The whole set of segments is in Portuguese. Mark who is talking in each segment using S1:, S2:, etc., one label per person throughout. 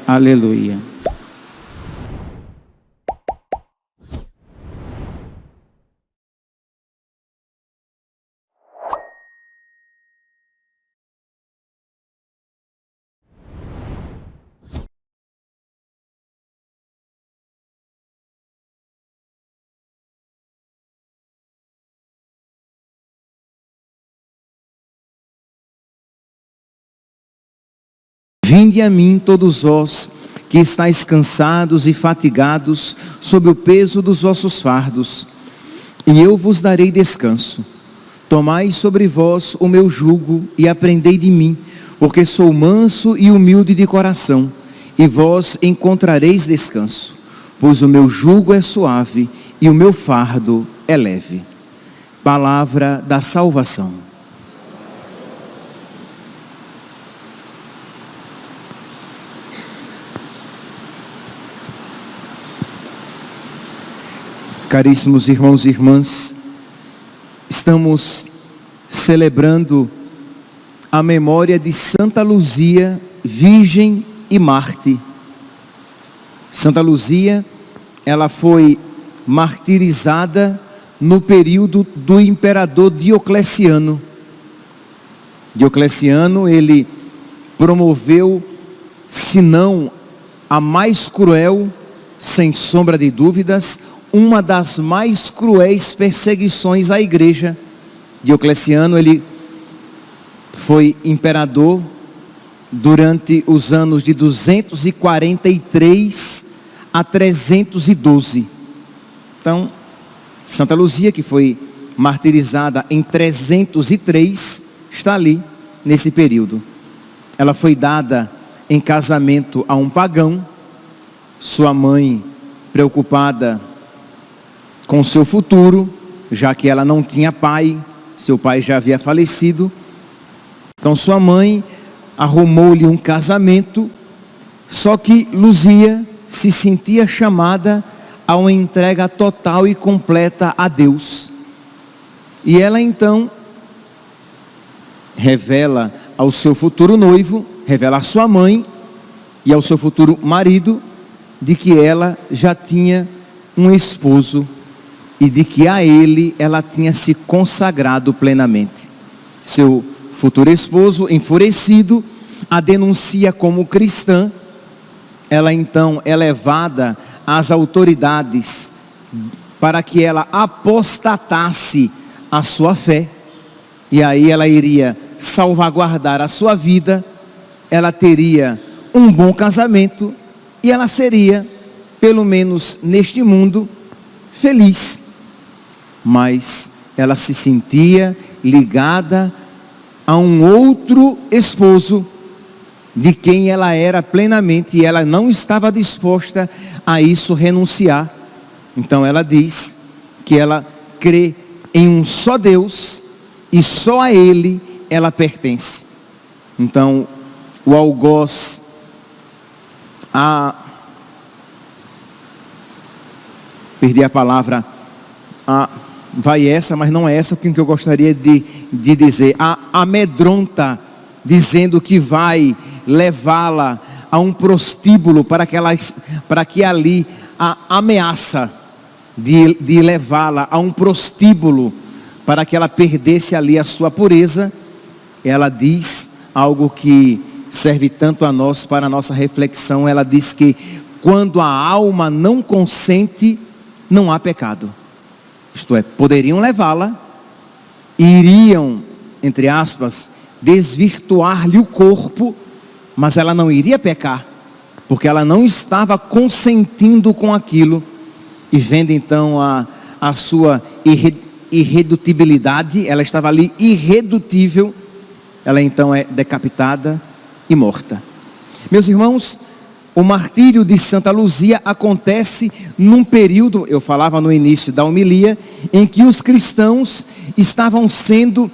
S1: Aleluia. Vinde a mim todos vós que estáis cansados e fatigados sob o peso dos vossos fardos, e eu vos darei descanso. Tomai sobre vós o meu jugo e aprendei de mim, porque sou manso e humilde de coração, e vós encontrareis descanso, pois o meu jugo é suave e o meu fardo é leve. Palavra da salvação. Caríssimos irmãos e irmãs, estamos celebrando a memória de Santa Luzia, Virgem e Mártir. Santa Luzia, ela foi martirizada no período do imperador Diocleciano. Diocleciano, ele promoveu, se não a mais cruel, sem sombra de dúvidas, uma das mais cruéis perseguições à igreja. Diocleciano, ele foi imperador durante os anos de 243 a 312. Então, Santa Luzia, que foi martirizada em 303, está ali nesse período. Ela foi dada em casamento a um pagão. Sua mãe, preocupada com seu futuro, já que ela não tinha pai, seu pai já havia falecido. Então sua mãe arrumou-lhe um casamento, só que Luzia se sentia chamada a uma entrega total e completa a Deus. E ela então revela ao seu futuro noivo, revela à sua mãe e ao seu futuro marido, de que ela já tinha um esposo e de que a ele ela tinha se consagrado plenamente. Seu futuro esposo, enfurecido, a denuncia como cristã. Ela então é levada às autoridades para que ela apostatasse a sua fé, e aí ela iria salvaguardar a sua vida, ela teria um bom casamento e ela seria, pelo menos neste mundo, feliz. Mas ela se sentia ligada a um outro esposo, de quem ela era plenamente, e ela não estava disposta a isso renunciar. Então ela diz que ela crê em um só Deus, e só a Ele ela pertence. Então o algoz, perdi a palavra, vai essa, mas não é essa que eu gostaria de dizer, amedronta, dizendo que vai levá-la a um prostíbulo, para que ali a ameaça de levá-la a um prostíbulo, para que ela perdesse ali a sua pureza. Ela diz algo que serve tanto a nós, para a nossa reflexão. Ela diz que quando a alma não consente, não há pecado. Isto é, poderiam levá-la, iriam, entre aspas, desvirtuar-lhe o corpo, mas ela não iria pecar, porque ela não estava consentindo com aquilo. E vendo então a sua irredutibilidade, ela estava ali irredutível, ela então é decapitada e morta. Meus irmãos, o martírio de Santa Luzia acontece num período, eu falava no início da homilia, em que os cristãos estavam sendo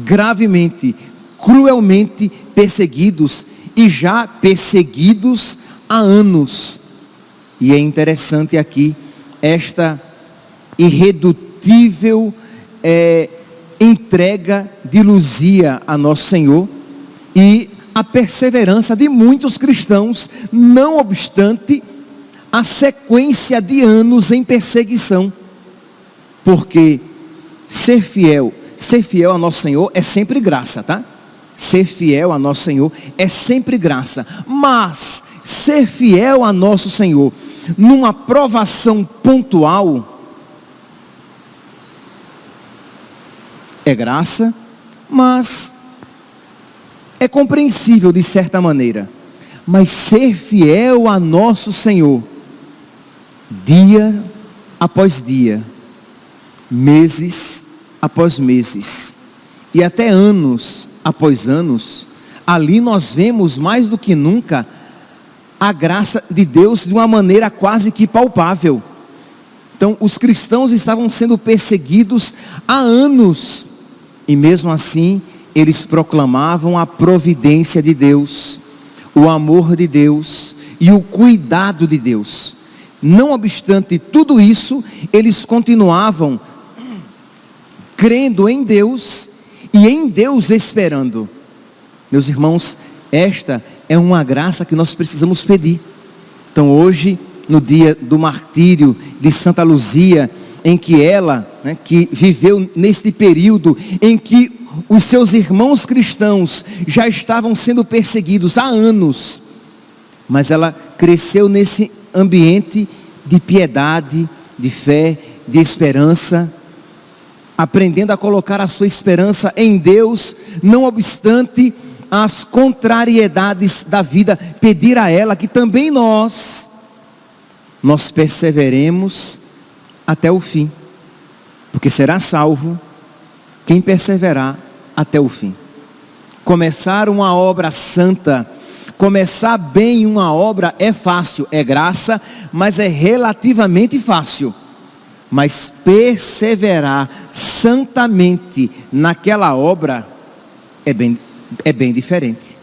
S1: gravemente, cruelmente perseguidos, e já perseguidos há anos. E é interessante aqui esta irredutível entrega de Luzia a nosso Senhor e a perseverança de muitos cristãos, não obstante a sequência de anos em perseguição. Porque ser fiel a nosso Senhor é sempre graça, tá? Ser fiel a nosso Senhor é sempre graça. Mas ser fiel a nosso Senhor numa provação pontual é graça, mas é compreensível de certa maneira. Mas ser fiel a nosso Senhor, dia após dia, meses após meses, e até anos após anos, ali nós vemos mais do que nunca a graça de Deus de uma maneira quase que palpável. Então, os cristãos estavam sendo perseguidos há anos, e mesmo assim, eles proclamavam a providência de Deus, o amor de Deus e o cuidado de Deus. Não obstante tudo isso, eles continuavam crendo em Deus e em Deus esperando. Meus irmãos, esta é uma graça que nós precisamos pedir. Então hoje, no dia do martírio de Santa Luzia, em que ela, que viveu neste período em que os seus irmãos cristãos já estavam sendo perseguidos há anos, mas ela cresceu nesse ambiente de piedade, de fé, de esperança, aprendendo a colocar a sua esperança em Deus, não obstante as contrariedades da vida, pedir a ela que também nós perseveremos até o fim, porque será salvo quem perseverar até o fim. Começar uma obra santa, começar bem uma obra é fácil, é graça, mas é relativamente fácil. Mas perseverar santamente naquela obra é bem diferente.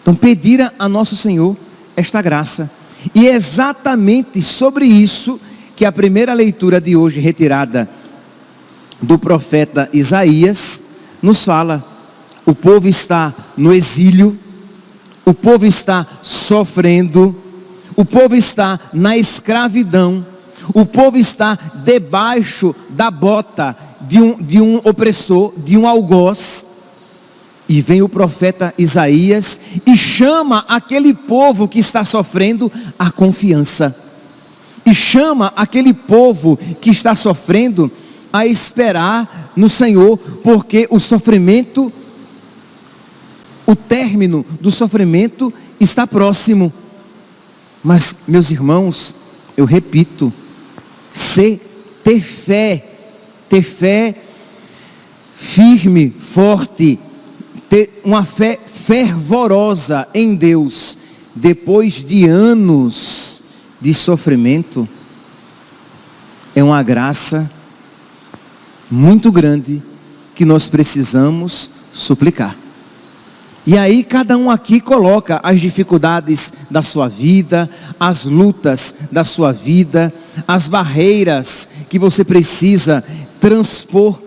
S1: Então pedir a nosso Senhor esta graça. E é exatamente sobre isso que a primeira leitura de hoje, retirada do profeta Isaías, nos fala. O povo está no exílio, o povo está sofrendo, o povo está na escravidão, o povo está debaixo da bota de um opressor, de um algoz. E vem o profeta Isaías e chama aquele povo que está sofrendo à confiança. E chama aquele povo que está sofrendo a esperar no Senhor, porque o sofrimento, o término do sofrimento está próximo. Mas, meus irmãos, eu repito, ter fé firme, forte, ter uma fé fervorosa em Deus, depois de anos de sofrimento, é uma graça muito grande que nós precisamos suplicar. E aí cada um aqui coloca as dificuldades da sua vida, as lutas da sua vida, as barreiras que você precisa transpor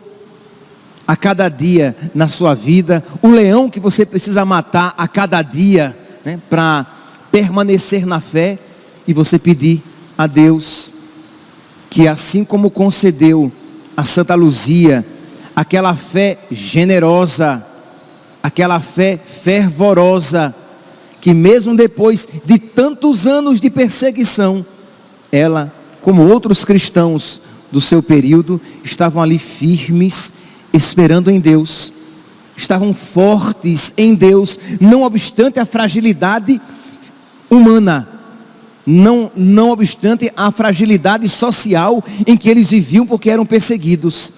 S1: a cada dia na sua vida, o leão que você precisa matar a cada dia, para permanecer na fé, e você pedir a Deus que, assim como concedeu a Santa Luzia, aquela fé generosa, aquela fé fervorosa, que mesmo depois de tantos anos de perseguição, ela, como outros cristãos do seu período, estavam ali firmes, esperando em Deus, estavam fortes em Deus, não obstante a fragilidade humana, não obstante a fragilidade social em que eles viviam, porque eram perseguidos.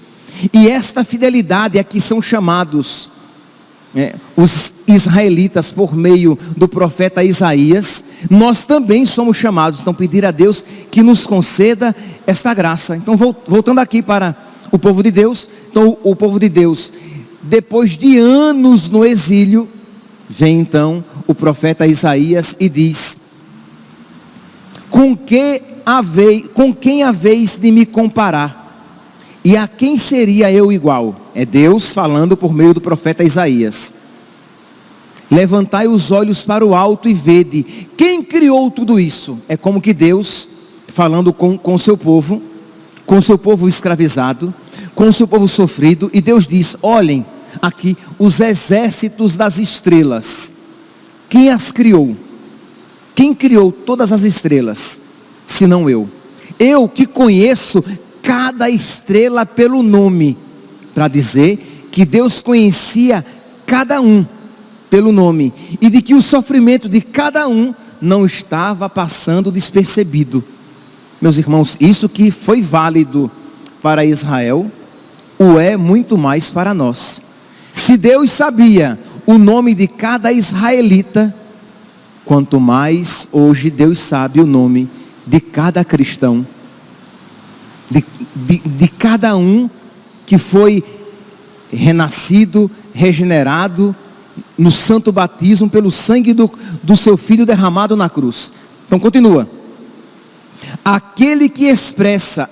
S1: E esta fidelidade a que são chamados os israelitas por meio do profeta Isaías, nós também somos chamados. Então pedir a Deus que nos conceda esta graça. Então voltando aqui para o povo de Deus. Então o povo de Deus, depois de anos no exílio, vem então o profeta Isaías e diz: com quem haveis de me comparar? E a quem seria eu igual? É Deus falando por meio do profeta Isaías. Levantai os olhos para o alto e vede, quem criou tudo isso? É como que Deus falando com o seu povo escravizado, com o seu povo sofrido, e Deus diz, olhem aqui, os exércitos das estrelas, quem as criou? Quem criou todas as estrelas, senão eu? Eu que conheço cada estrela pelo nome, para dizer que Deus conhecia cada um pelo nome, e de que o sofrimento de cada um não estava passando despercebido. Meus irmãos, isso que foi válido para Israel, o é muito mais para nós. Se Deus sabia o nome de cada israelita, quanto mais hoje Deus sabe o nome de cada cristão, de cada um que foi renascido, regenerado no santo batismo pelo sangue do seu Filho derramado na cruz. Então continua. Aquele que expressa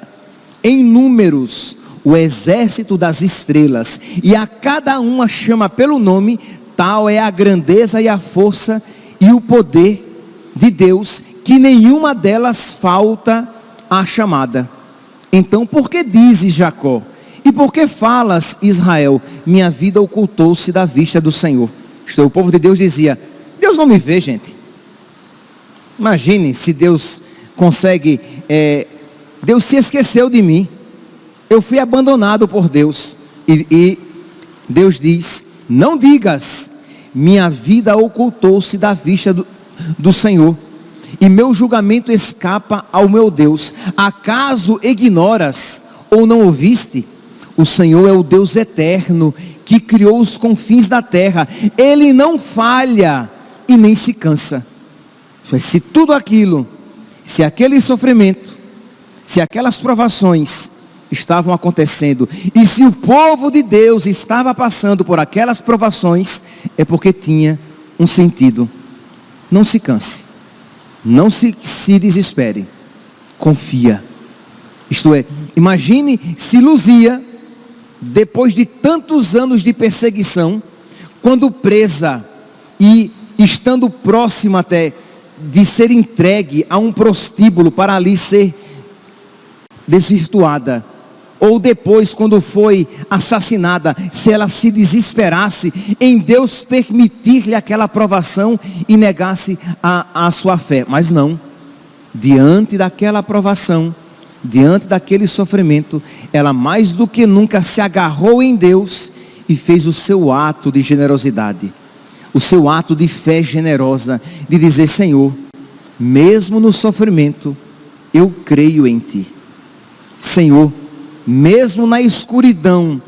S1: em números o exército das estrelas, e a cada uma chama pelo nome, tal é a grandeza e a força e o poder de Deus, que nenhuma delas falta à chamada. Então por que dizes, Jacó? E por que falas, Israel? Minha vida ocultou-se da vista do Senhor. Isto é, o povo de Deus dizia, Deus não me vê, gente. Imagine se Deus consegue, Deus se esqueceu de mim. Eu fui abandonado por Deus. E Deus diz, não digas, minha vida ocultou-se da vista do Senhor, e meu julgamento escapa ao meu Deus. Acaso ignoras ou não ouviste? O Senhor é o Deus eterno, que criou os confins da terra. Ele não falha e nem se cansa. Se tudo aquilo, se aquele sofrimento, se aquelas provações estavam acontecendo, e se o povo de Deus estava passando por aquelas provações, é porque tinha um sentido. Não se canse, não se desespere, confia. Isto é, imagine se Luzia, depois de tantos anos de perseguição, quando presa e estando próxima até de ser entregue a um prostíbulo para ali ser desvirtuada, ou depois quando foi assassinada, se ela se desesperasse em Deus permitir-lhe aquela provação e negasse a sua fé. Mas não, diante daquela provação, diante daquele sofrimento, ela mais do que nunca se agarrou em Deus e fez o seu ato de generosidade, o seu ato de fé generosa, de dizer, Senhor, mesmo no sofrimento, eu creio em Ti. Senhor, mesmo na escuridão,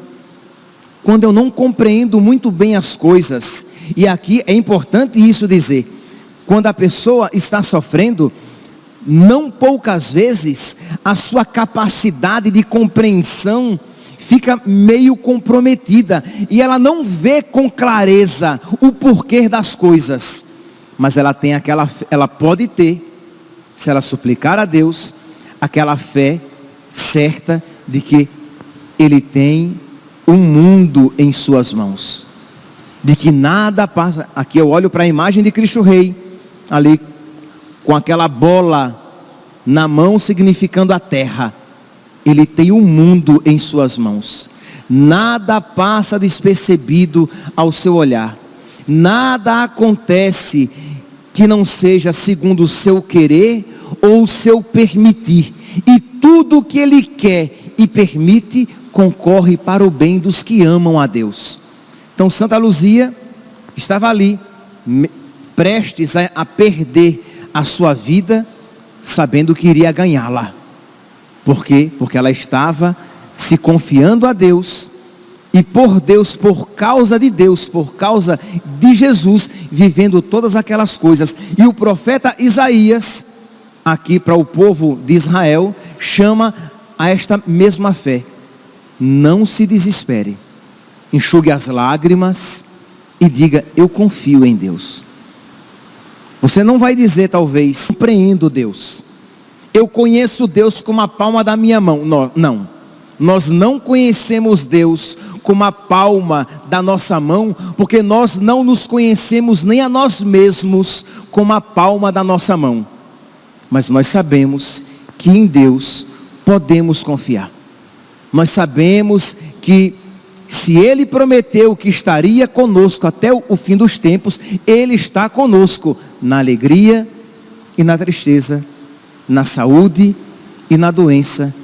S1: quando eu não compreendo muito bem as coisas, e aqui é importante isso dizer, quando a pessoa está sofrendo, não poucas vezes a sua capacidade de compreensão fica meio comprometida, e ela não vê com clareza o porquê das coisas, mas ela tem ela pode ter, se ela suplicar a Deus, aquela fé certa de que Ele tem o mundo em suas mãos, de que nada passa. Aqui eu olho para a imagem de Cristo Rei, ali com aquela bola na mão significando a terra. Ele tem o mundo em suas mãos, nada passa despercebido ao seu olhar, nada acontece que não seja segundo o seu querer ou o seu permitir, e tudo que Ele quer e permite concorre para o bem dos que amam a Deus. Então Santa Luzia estava ali, prestes a perder a sua vida, sabendo que iria ganhá-la. Por quê? Porque ela estava se confiando a Deus, e por Deus, por causa de Deus, por causa de Jesus, vivendo todas aquelas coisas. E o profeta Isaías, aqui para o povo de Israel, chama a esta mesma fé. Não se desespere, enxugue as lágrimas e diga, eu confio em Deus. Você não vai dizer talvez, compreendo Deus, eu conheço Deus como a palma da minha mão. Não, Nós não conhecemos Deus como a palma da nossa mão, porque nós não nos conhecemos nem a nós mesmos como a palma da nossa mão. Mas nós sabemos que em Deus podemos confiar. Nós sabemos que se Ele prometeu que estaria conosco até o fim dos tempos, Ele está conosco na alegria e na tristeza, na saúde e na doença,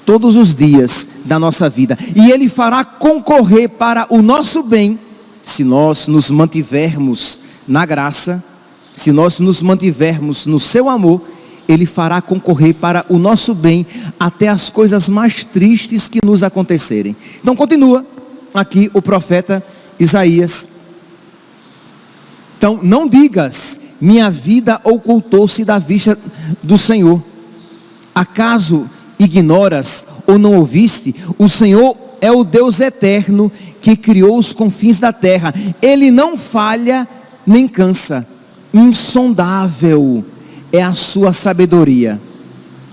S1: todos os dias da nossa vida. E Ele fará concorrer para o nosso bem, se nós nos mantivermos na graça, se nós nos mantivermos no seu amor. Ele fará concorrer para o nosso bem até as coisas mais tristes que nos acontecerem. Então continua aqui o profeta Isaías. Então, não digas, minha vida ocultou-se da vista do Senhor. Acaso ignoras ou não ouviste? O Senhor é o Deus eterno que criou os confins da terra. Ele não falha nem cansa. Insondável é a sua sabedoria.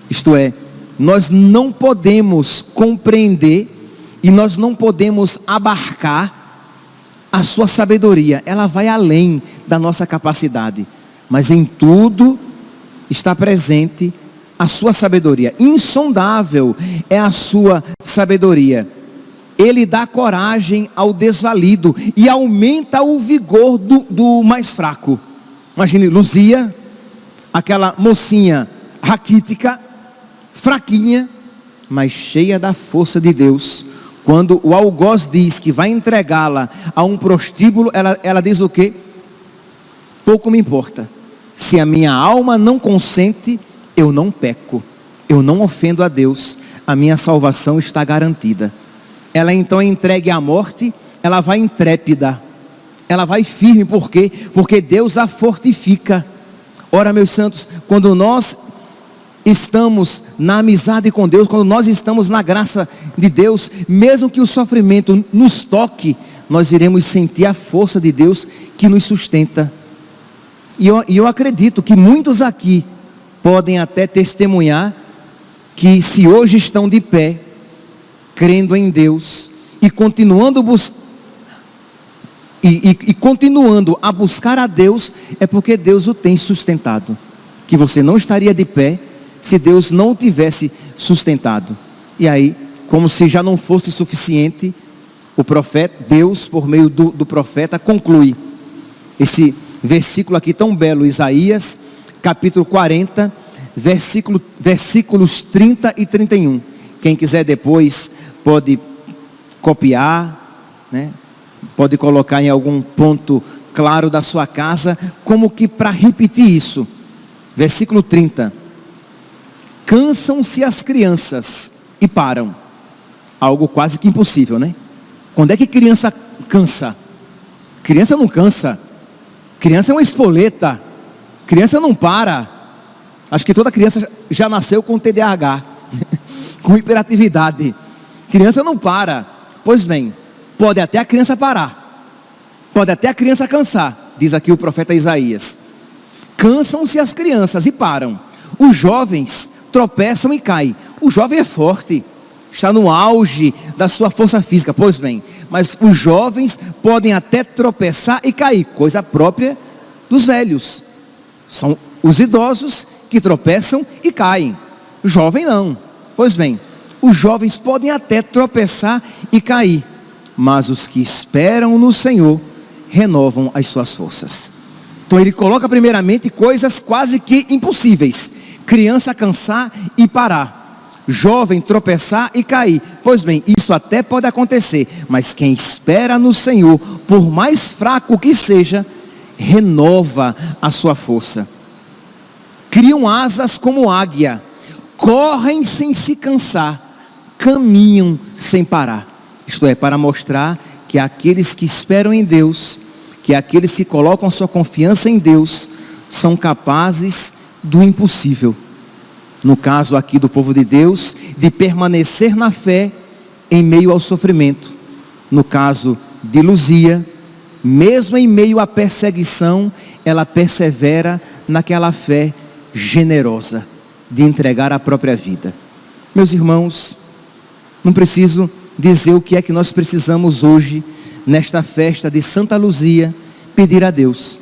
S1: Isto é, nós não podemos compreender e nós não podemos abarcar a sua sabedoria. Ela vai além da nossa capacidade. Mas em tudo está presente a sua sabedoria. Insondável é a sua sabedoria. Ele dá coragem ao desvalido e aumenta o vigor do mais fraco. Imagine Luzia, aquela mocinha raquítica, fraquinha, mas cheia da força de Deus. Quando o algoz diz que vai entregá-la a um prostíbulo, ela diz o quê? Pouco me importa. Se a minha alma não consente, eu não peco. Eu não ofendo a Deus. A minha salvação está garantida. Ela então é entregue à morte, ela vai intrépida. Ela vai firme, por quê? Porque Deus a fortifica. Ora, meus santos, quando nós estamos na amizade com Deus, quando nós estamos na graça de Deus, mesmo que o sofrimento nos toque, nós iremos sentir a força de Deus que nos sustenta. E eu acredito que muitos aqui podem até testemunhar que se hoje estão de pé, crendo em Deus e continuando continuando a buscar a Deus, é porque Deus o tem sustentado. Que você não estaria de pé se Deus não o tivesse sustentado. E aí, como se já não fosse suficiente, o profeta, Deus por meio do profeta conclui esse versículo aqui tão belo, Isaías capítulo 40, versículos 30 e 31. Quem quiser depois pode copiar, né? Pode colocar em algum ponto claro da sua casa, como que para repetir isso. Versículo 30. Cansam-se as crianças e param. Algo quase que impossível, né? Quando é que criança cansa? Criança não cansa. Criança é uma espoleta. Criança não para. Acho que toda criança já nasceu com TDAH, com hiperatividade. Criança não para. Pois bem, pode até a criança parar, pode até a criança cansar, diz aqui o profeta Isaías. Cansam-se as crianças e param. Os jovens tropeçam e caem. O jovem é forte, está no auge da sua força física. Pois bem, mas os jovens podem até tropeçar e cair, coisa própria dos velhos. São os idosos que tropeçam e caem. O jovem não. Pois bem, os jovens podem até tropeçar e cair, mas os que esperam no Senhor renovam as suas forças. Então ele coloca primeiramente coisas quase que impossíveis. Criança cansar e parar. Jovem tropeçar e cair. Pois bem, isso até pode acontecer, mas quem espera no Senhor, por mais fraco que seja, renova a sua força. Criam asas como águia, correm sem se cansar, caminham sem parar. Isto é, para mostrar que aqueles que esperam em Deus, que aqueles que colocam sua confiança em Deus, são capazes do impossível. No caso aqui do povo de Deus, de permanecer na fé em meio ao sofrimento. No caso de Luzia, mesmo em meio à perseguição, ela persevera naquela fé generosa de entregar a própria vida. Meus irmãos, Não preciso dizer o que é que nós precisamos hoje, nesta festa de Santa Luzia, pedir a Deus.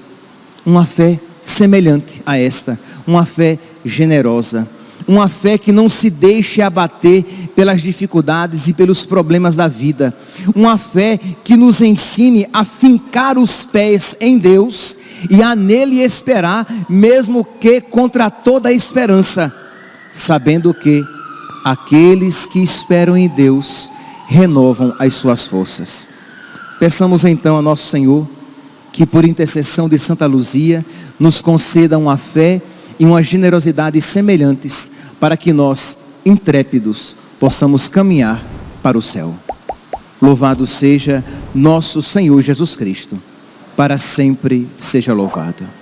S1: Uma fé semelhante a esta, uma fé generosa, uma fé que não se deixe abater pelas dificuldades e pelos problemas da vida, uma fé que nos ensine a fincar os pés em Deus e a nele esperar, mesmo que contra toda a esperança, sabendo que aqueles que esperam em Deus renovam as suas forças. Peçamos então a nosso Senhor que, por intercessão de Santa Luzia, nos conceda uma fé e uma generosidade semelhantes, para que nós, intrépidos, possamos caminhar para o céu. Louvado seja nosso Senhor Jesus Cristo, para sempre seja louvado.